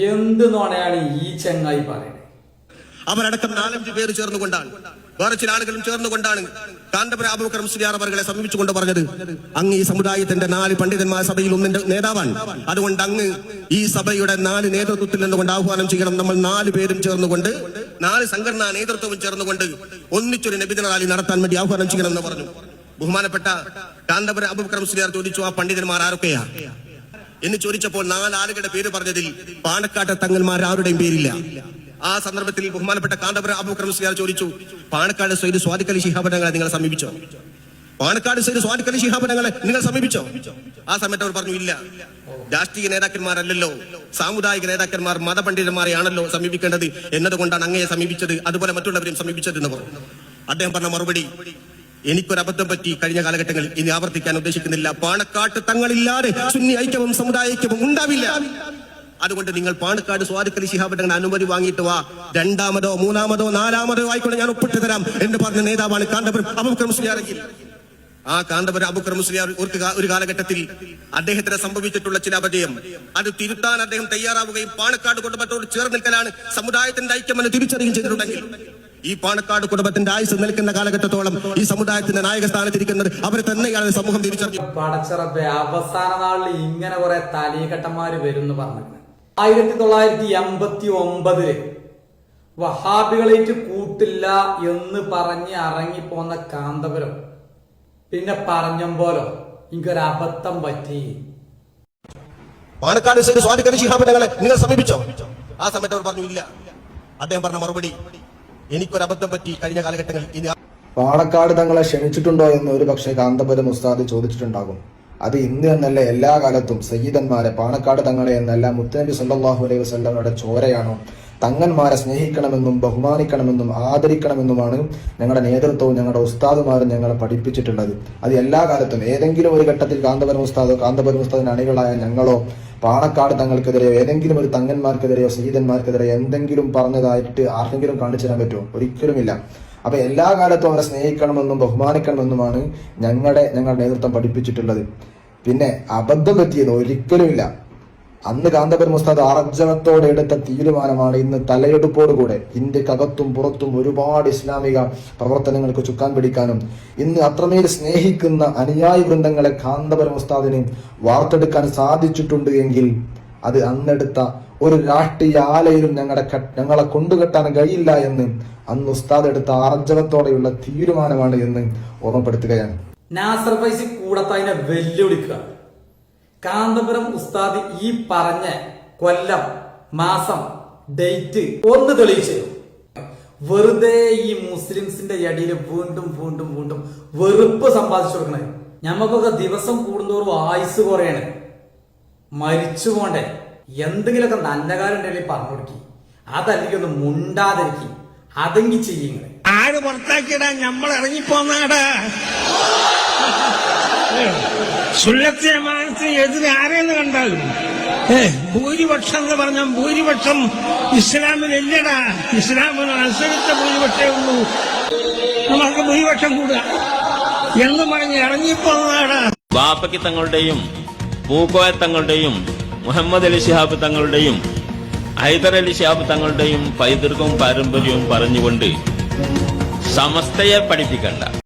എന്ത് നോണയാണ് ഈ ചെങ്ങായി പറയുന്നത്? അവരടക്കം 4-5 പേര് ചേർന്നുകൊണ്ടാണ്, വേറെ ചില ആളുകളും ചേർന്നുകൊണ്ടാണ് കാന്തപുരം അബൂബക്കർ മുസ്ലിയാർ അവരെ സമീപിച്ചുകൊണ്ട് പറഞ്ഞത്, അങ്ങ് ഈ സമുദായത്തിന്റെ 4 പണ്ഡിതന്മാർ സഭയിൽ ഒന്നിന്റെ നേതാവാണ്, അതുകൊണ്ട് അങ്ങ് ഈ സഭയുടെ 4 നേതൃത്വത്തിൽ നിന്നുകൊണ്ട് ആഹ്വാനം ചെയ്യണം. നമ്മൾ 4 പേരും ചേർന്നുകൊണ്ട്, 4 സംഘടനാ നേതൃത്വവും ചേർന്നുകൊണ്ട് ഒന്നിച്ചൊരു നബിദിന റാലി നടത്താൻ വേണ്ടി ആഹ്വാനം ചെയ്യണമെന്ന് പറഞ്ഞു. ബഹുമാനപ്പെട്ട കാന്തപുരം അബൂബക്കർ മുസ്ലിയാർ ചോദിച്ചു, ആ പണ്ഡിതന്മാർ ആരൊക്കെയാ എന്ന് ചോദിച്ചപ്പോൾ 4 ആളുകളുടെ പേര് പറഞ്ഞതിൽ പാണക്കാട്ടെ തങ്ങന്മാർ ആരുടെയും പേരില്ല. ആ സന്ദർഭത്തിൽ ബഹുമാനപ്പെട്ട കാന്തപുരം അബൂബക്കർ മുസ്ലിയാർ ചോദിച്ചു, പാണക്കാട് സയ്യിദ് സ്വാദിഖ് അലി ശിഹാബ് തങ്ങളെ നിങ്ങൾ സമീപിച്ചോ? പാണക്കാട് സയ്യിദ് സ്വാദിഖ് അലി ശിഹാബ് തങ്ങളെ നിങ്ങൾ സമീപിച്ചോ? ആ സമയത്ത് അവർ പറഞ്ഞു, ഇല്ല, രാഷ്ട്രീയ നേതാക്കന്മാരല്ലല്ലോ, സാമുദായിക നേതാക്കന്മാർ മതപണ്ഡിതന്മാരെയാണല്ലോ സമീപിക്കേണ്ടത്, എന്നതുകൊണ്ടാണ് അങ്ങയെ സമീപിച്ചത്, അതുപോലെ മറ്റുള്ളവരെയും സമീപിച്ചത് എന്ന് പറഞ്ഞു. അദ്ദേഹം പറഞ്ഞ മറുപടി, എനിക്കൊരബദ്ധം പറ്റി, കഴിഞ്ഞ കാലഘട്ടങ്ങളിൽ ഇനി ആവർത്തിക്കാൻ ഉദ്ദേശിക്കുന്നില്ല. പാണക്കാട്ട് തങ്ങളില്ലാതെ സുന്നി ഐക്യവും സമുദായ ഐക്യവും ഉണ്ടാവില്ല. അതുകൊണ്ട് നിങ്ങൾ പാണക്കാട് സ്വാദിഖ് അലി ശിഹാബ് തങ്ങളുടെ അനുമതി വാങ്ങിയിട്ട് വാ, 2-മതോ 3-മതോ 4-മതോ ആയിക്കൊണ്ട് ഞാൻ ഒപ്പിട്ട് തരാം എന്ന് പറഞ്ഞ നേതാവാണ് കാന്തപുരം അബൂബക്കർ മുസ്ലിയാർ. ആ കാന്തപുരം അബൂബക്കർ മുസ്ലിയാർ ഒരു കാലഘട്ടത്തിൽ അദ്ദേഹത്തിന് സംഭവിച്ചിട്ടുള്ള ചില അപജയം അത് തിരുത്താൻ അദ്ദേഹം തയ്യാറാവുകയും പാണക്കാട് കുടുംബത്തോട് ചേർന്ന് നിൽക്കലാണ് സമുദായത്തിന്റെ ഐക്യമെന്ന് തിരിച്ചറിയുകയും ചെയ്തിട്ടുണ്ടെങ്കിൽ, ഈ പാണക്കാട് കുടുംബത്തിന്റെ ആയുസ് നിൽക്കുന്ന കാലഘട്ടത്തോളം ഈ സമുദായത്തിന്റെ നായക സ്ഥാനത്തിരിക്കുന്നത് അവരെ തന്നെയാണ് സമൂഹം തിരിച്ചറിഞ്ഞു. പടച്ചറബേ, അവസാന നാളിൽ ഇങ്ങനെ കുറെ തലീകെട്ടന്മാര് വരും എന്ന് പറഞ്ഞു. 1989 വഹാബികളേറ്റ് കൂട്ടില്ല എന്ന് പറഞ്ഞ് ഇറങ്ങിപ്പോന്ന കാന്തപുരം പിന്നെ പറഞ്ഞമ്പോലോ എനിക്കൊരു അബദ്ധം പറ്റി. പാണക്കാട് സ്വാദിഖ് അലി ശിഹാബ് തങ്ങളെ നിങ്ങൾ സമീപിച്ചോ? ആ സമയത്ത് അവർ പറഞ്ഞു, ഇല്ല. അദ്ദേഹം പറഞ്ഞ മറുപടി, എനിക്കൊരബദ്ധം പറ്റി, കഴിഞ്ഞ കാലഘട്ടങ്ങളിൽ ഇനി പാണക്കാട് തങ്ങളെ ക്ഷണിച്ചിട്ടുണ്ടോ എന്ന് ഒരു പക്ഷേ കാന്തപുരം ഉസ്താദ് ചോദിച്ചിട്ടുണ്ടാകും. അത് ഇന്ന് എന്നല്ല, എല്ലാ കാലത്തും സയ്യിദന്മാരെ, പാണക്കാട് തങ്ങളെ എന്നല്ല, മുത്തനബി സല്ലല്ലാഹു അലൈഹി വസല്ലമയുടെ ചോരയാണോ, തങ്ങന്മാരെ സ്നേഹിക്കണമെന്നും ബഹുമാനിക്കണമെന്നും ആദരിക്കണമെന്നുമാണ് ഞങ്ങളുടെ നേതൃത്വവും ഞങ്ങളുടെ ഉസ്താദുമാരും ഞങ്ങളെ പഠിപ്പിച്ചിട്ടുള്ളത്. അത് എല്ലാ കാലത്തും ഏതെങ്കിലും ഒരു ഘട്ടത്തിൽ കാന്തപുരം ഉസ്താദോ കാന്തപുരം ഉസ്താദിന് അണികളായ ഞങ്ങളോ പാണക്കാട് തങ്ങൾക്കെതിരെയോ ഏതെങ്കിലും ഒരു തങ്ങന്മാർക്കെതിരെയോ സയ്യിദന്മാർക്കെതിരെയോ എന്തെങ്കിലും പറഞ്ഞതായിട്ട് ആർക്കെങ്കിലും കാണിച്ചു തരാൻ പറ്റുമോ? ഒരിക്കലുമില്ല. അപ്പൊ എല്ലാ കാലത്തും അവരെ സ്നേഹിക്കണമെന്നും ബഹുമാനിക്കണമെന്നുമാണ് ഞങ്ങളുടെ നേതൃത്വം പഠിപ്പിച്ചിട്ടുള്ളത്. പിന്നെ അബദ്ധം പറ്റിയത് ഒരിക്കലുമില്ല. അന്ന് കാന്തപുരം ഉസ്താദ് ആർജവത്തോടെ എടുത്ത തീരുമാനമാണ് ഇന്ന് തലയെടുപ്പോടുകൂടെ ഇന്ത്യക്കകത്തും പുറത്തും ഒരുപാട് ഇസ്ലാമിക പ്രവർത്തനങ്ങൾക്ക് ചുക്കാൻ പിടിക്കാനും ഇന്ന് അത്രമേൽ സ്നേഹിക്കുന്ന അനുയായി വൃന്ദങ്ങളെ കാന്തപുരം ഉസ്താദിന് വാർത്തെടുക്കാൻ സാധിച്ചിട്ടുണ്ട് എങ്കിൽ അത് അന്നെടുത്ത ഒരു രാഷ്ട്രീയ ആലയിലും ഞങ്ങളെ കൊണ്ടുകെട്ടാൻ കഴിയില്ല എന്ന് അന്ന് ഉസ്താദ് എടുത്ത ആർജവത്തോടെയുള്ള തീരുമാനമാണ് എന്ന് ഓർമ്മപ്പെടുത്തുകയാണ്. നാസർ ഫൈസി കൂടത്തായിനെ വെല്ലുവിളിക്കുക. കാന്തപുരം ഉസ്താദ് ഈ പറഞ്ഞ കൊല്ലം, മാസം, ഡേറ്റ് ഒന്ന് തെളിയിച്ചു. വെറുതെ ഈ മുസ്ലിംസിന്റെ ഇടയിൽ വീണ്ടും വീണ്ടും വീണ്ടും വെറുപ്പ് സമ്പാദിച്ചു കൊടുക്കണേ. ഞമ്മക്കൊക്കെ ദിവസം കൂടുന്തോറും ആയുസ് കുറയാണ്, മരിച്ചു പോണ്ടേ. എന്തെങ്കിലുമൊക്കെ നല്ല കാര്യം ഉണ്ടെങ്കിൽ പറഞ്ഞു കൊടുക്കി, അതല്ലെങ്കിൽ ഒന്ന് മുണ്ടാതിരിക്കി, അതെങ്കിൽ ചെയ്യുന്നത്. ആര് പുറത്താക്കിയിടാ നമ്മൾ ഇറങ്ങിപ്പോന്നാടാ. സുന്നത്തെ എതിരെ ആരെന്ന് കണ്ടാലും ഭൂരിപക്ഷം എന്ന് പറഞ്ഞാൽ ഭൂരിപക്ഷം ഇസ്ലാമിലില്ലടാ. ഇസ്ലാമിന് അനുസരിച്ച ഭൂരിപക്ഷമേ ഉള്ളൂ, നമുക്ക് ഭൂരിപക്ഷം കൂടുക എന്ന് പറഞ്ഞ് ഇറങ്ങിപ്പോന്നാടാ. ബാപ്പയ്ക്ക് തങ്ങളുടെയും പൂക്കോയ തങ്ങളുടെയും മുഹമ്മദ് അലി ശിഹാബ് തങ്ങളുടെയും ഹൈദർ അലി ശിഹാബ് തങ്ങളുടെയും പൈതൃകവും പാരമ്പര്യവും പറഞ്ഞുകൊണ്ട് സമസ്തയെ പഠിപ്പിക്കണ്ട.